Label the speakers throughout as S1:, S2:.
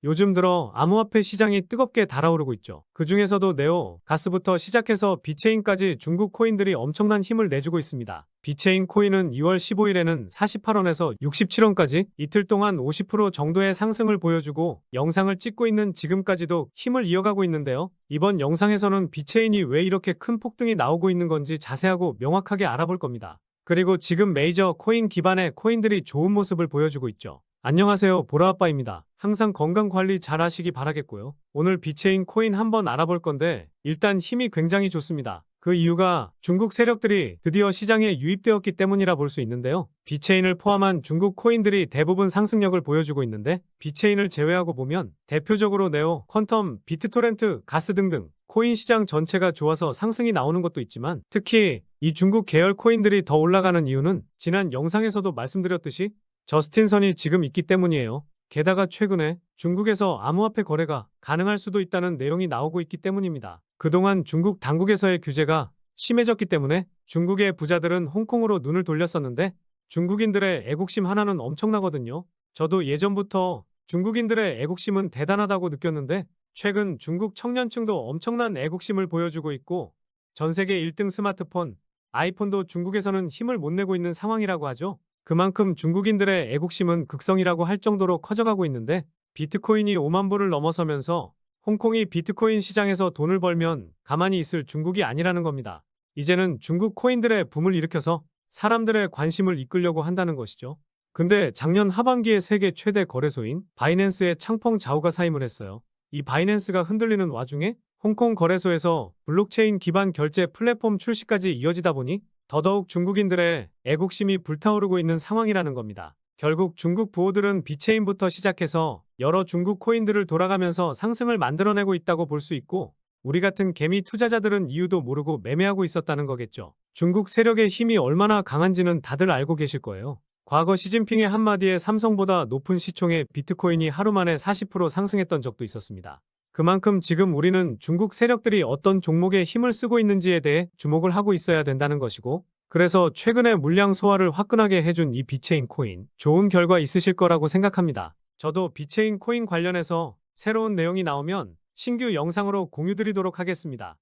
S1: 요즘 들어 암호화폐 시장이 뜨겁게 달아오르고 있죠. 그 중에서도 네오, 가스부터 시작해서 비체인까지 중국 코인들이 엄청난 힘을 내주고 있습니다. 비체인 코인은 2월 15일에는 48원에서 67원까지 이틀 동안 50% 정도의 상승을 보여주고 영상을 찍고 있는 지금까지도 힘을 이어가고 있는데요. 이번 영상에서는 비체인이 왜 이렇게 큰 폭등이 나오고 있는 건지 자세하고 명확하게 알아볼 겁니다. 그리고 지금 메이저 코인 기반의 코인들이 좋은 모습을 보여주고 있죠. 안녕하세요, 보라아빠입니다. 항상 건강관리 잘 하시기 바라겠고요. 오늘 비체인 코인 한번 알아볼 건데 일단 힘이 굉장히 좋습니다. 그 이유가 중국 세력들이 드디어 시장에 유입되었기 때문이라 볼 수 있는데요. 비체인을 포함한 중국 코인들이 대부분 상승력을 보여주고 있는데 비체인을 제외하고 보면 대표적으로 네오, 퀀텀, 비트토렌트, 가스 등등 코인 시장 전체가 좋아서 상승이 나오는 것도 있지만 특히 이 중국 계열 코인들이 더 올라가는 이유는 지난 영상에서도 말씀드렸듯이 저스틴 선이 지금 있기 때문이에요. 게다가 최근에 중국에서 암호화폐 거래가 가능할 수도 있다는 내용이 나오고 있기 때문입니다. 그동안 중국 당국에서의 규제가 심해졌기 때문에 중국의 부자들은 홍콩으로 눈을 돌렸었는데 중국인들의 애국심 하나는 엄청나거든요. 저도 예전부터 중국인들의 애국심은 대단하다고 느꼈는데 최근 중국 청년층도 엄청난 애국심을 보여주고 있고 전 세계 1등 스마트폰, 아이폰도 중국에서는 힘을 못 내고 있는 상황이라고 하죠. 그만큼 중국인들의 애국심은 극성이라고 할 정도로 커져가고 있는데 비트코인이 5만 불을 넘어서면서 홍콩이 비트코인 시장에서 돈을 벌면 가만히 있을 중국이 아니라는 겁니다. 이제는 중국 코인들의 붐을 일으켜서 사람들의 관심을 이끌려고 한다는 것이죠. 근데 작년 하반기에 세계 최대 거래소인 바이낸스의 창펑 자오가 사임을 했어요. 이 바이낸스가 흔들리는 와중에 홍콩 거래소에서 블록체인 기반 결제 플랫폼 출시까지 이어지다 보니 더더욱 중국인들의 애국심이 불타오르고 있는 상황이라는 겁니다. 결국 중국 부호들은 비체인부터 시작해서 여러 중국 코인들을 돌아가면서 상승을 만들어내고 있다고 볼 수 있고 우리 같은 개미 투자자들은 이유도 모르고 매매하고 있었다는 거겠죠. 중국 세력의 힘이 얼마나 강한지는 다들 알고 계실 거예요. 과거 시진핑의 한마디에 삼성보다 높은 시총의 비트코인이 하루 만에 40% 상승했던 적도 있었습니다. 그만큼 지금 우리는 중국 세력들이 어떤 종목에 힘을 쓰고 있는지에 대해 주목을 하고 있어야 된다는 것이고 그래서 최근에 물량 소화를 화끈하게 해준 이 비체인 코인 좋은 결과 있으실 거라고 생각합니다. 저도 비체인 코인 관련해서 새로운 내용이 나오면 신규 영상으로 공유드리도록 하겠습니다.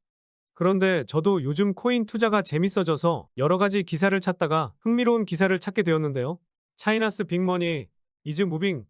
S1: 그런데 저도 요즘 코인 투자가 재밌어져서 여러 가지 기사를 찾다가 흥미로운 기사를 찾게 되었는데요. 차이나스 빅머니 이즈 무빙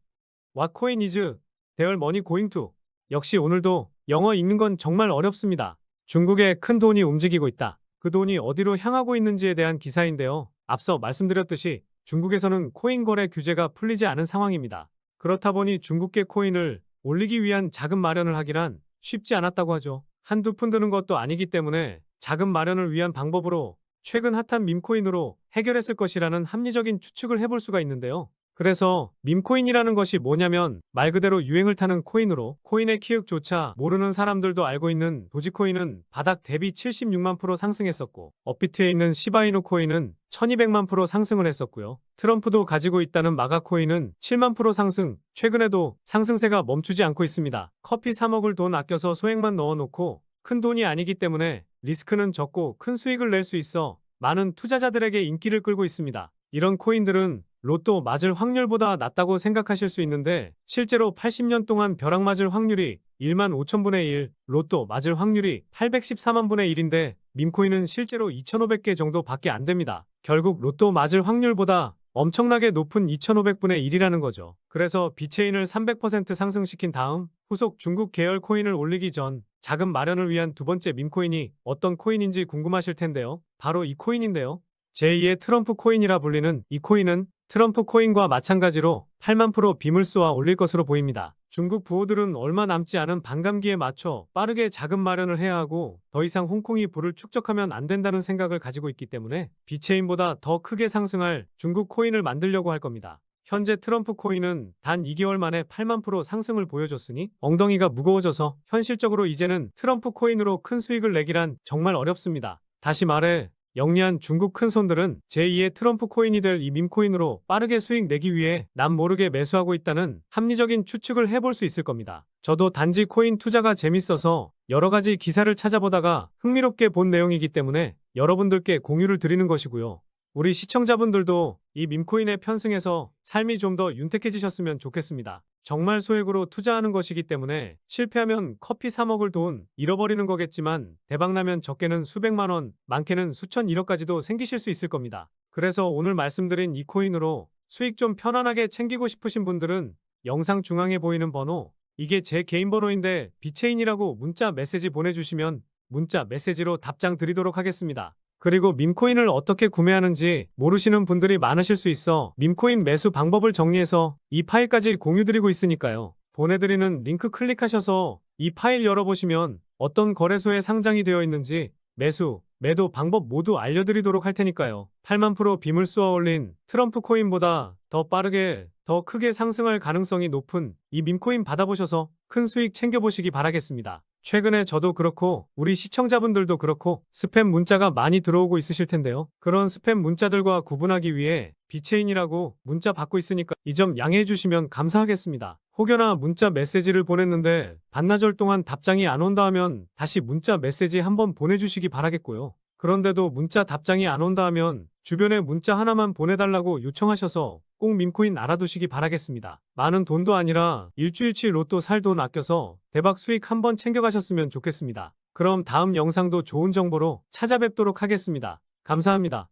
S1: 왓 코인 이즈 데얼 머니 고잉 투 역시 오늘도 영어 읽는 건 정말 어렵습니다. 중국에 큰 돈이 움직이고 있다. 그 돈이 어디로 향하고 있는지에 대한 기사인데요. 앞서 말씀드렸듯이 중국에서는 코인 거래 규제가 풀리지 않은 상황입니다. 그렇다 보니 중국계 코인을 올리기 위한 자금 마련을 하기란 쉽지 않았다고 하죠. 한두 푼 드는 것도 아니기 때문에 자금 마련을 위한 방법으로 최근 핫한 밈코인으로 해결했을 것이라는 합리적인 추측을 해볼 수가 있는데요. 그래서 밈코인이라는 것이 뭐냐면 말 그대로 유행을 타는 코인으로 코인의 키읔조차 모르는 사람들도 알고 있는 도지코인은 바닥 대비 76만% 상승했었고 업비트에 있는 시바이누 코인은 1200만% 상승을 했었고요. 트럼프도 가지고 있다는 마가코인은 7만% 상승, 최근에도 상승세가 멈추지 않고 있습니다. 커피 사 먹을 돈 아껴서 소액만 넣어놓고 큰 돈이 아니기 때문에 리스크는 적고 큰 수익을 낼 수 있어 많은 투자자들에게 인기를 끌고 있습니다. 이런 코인들은 로또 맞을 확률보다 낮다고 생각하실 수 있는데 실제로 80년 동안 벼락 맞을 확률이 1만 5천분의 1, 로또 맞을 확률이 814만 분의 1인데 밈코인은 실제로 2,500개 정도밖에 안 됩니다. 결국 로또 맞을 확률보다 엄청나게 높은 2,500분의 1이라는 거죠. 그래서 비체인을 300% 상승시킨 다음 후속 중국 계열 코인을 올리기 전 자금 마련을 위한 두 번째 밈코인이 어떤 코인인지 궁금하실 텐데요. 바로 이 코인인데요. 제2의 트럼프 코인이라 불리는 이 코인은 트럼프 코인과 마찬가지로 8만% 빔을 쏘아 올릴 것으로 보입니다. 중국 부호들은 얼마 남지 않은 반감기에 맞춰 빠르게 자금 마련을 해야 하고 더 이상 홍콩이 부를 축적하면 안 된다는 생각을 가지고 있기 때문에 비체인보다 더 크게 상승할 중국 코인을 만들려고 할 겁니다. 현재 트럼프 코인은 단 2개월 만에 8만% 상승을 보여줬으니 엉덩이가 무거워져서 현실적으로 이제는 트럼프 코인으로 큰 수익을 내기란 정말 어렵습니다. 다시 말해 영리한 중국 큰손들은 제2의 트럼프 코인이 될 이 밈코인으로 빠르게 수익 내기 위해 남 모르게 매수하고 있다는 합리적인 추측을 해볼 수 있을 겁니다. 저도 단지 코인 투자가 재밌어서 여러 가지 기사를 찾아보다가 흥미롭게 본 내용이기 때문에 여러분들께 공유를 드리는 것이고요. 우리 시청자분들도 이 밈코인에 편승해서 삶이 좀 더 윤택해지셨으면 좋겠습니다. 정말 소액으로 투자하는 것이기 때문에 실패하면 커피 사 먹을 돈 잃어버리는 거겠지만 대박나면 적게는 수백만 원, 많게는 수천 1억까지도 생기실 수 있을 겁니다. 그래서 오늘 말씀드린 이 코인으로 수익 좀 편안하게 챙기고 싶으신 분들은 영상 중앙에 보이는 번호, 이게 제 개인 번호인데 비체인이라고 문자 메시지 보내주시면 문자 메시지로 답장 드리도록 하겠습니다. 그리고 밈코인을 어떻게 구매하는지 모르시는 분들이 많으실 수 있어 밈코인 매수 방법을 정리해서 이 파일까지 공유드리고 있으니까요. 보내드리는 링크 클릭하셔서 이 파일 열어보시면 어떤 거래소에 상장이 되어 있는지 매수, 매도 방법 모두 알려드리도록 할 테니까요. 8만 프로 빔을 쏘아 올린 트럼프 코인보다 더 빠르게, 더 크게 상승할 가능성이 높은 이 밈코인 받아보셔서 큰 수익 챙겨보시기 바라겠습니다. 최근에 저도 그렇고 우리 시청자분들도 그렇고 스팸 문자가 많이 들어오고 있으실 텐데요. 그런 스팸 문자들과 구분하기 위해 비체인이라고 문자 받고 있으니까 이 점 양해해 주시면 감사하겠습니다. 혹여나 문자 메시지를 보냈는데 반나절 동안 답장이 안 온다 하면 다시 문자 메시지 한번 보내주시기 바라겠고요. 그런데도 문자 답장이 안 온다 하면 주변에 문자 하나만 보내달라고 요청하셔서 꼭 밈코인 알아두시기 바라겠습니다. 많은 돈도 아니라 일주일치 로또 살 돈 아껴서 대박 수익 한번 챙겨가셨으면 좋겠습니다. 그럼 다음 영상도 좋은 정보로 찾아뵙도록 하겠습니다. 감사합니다.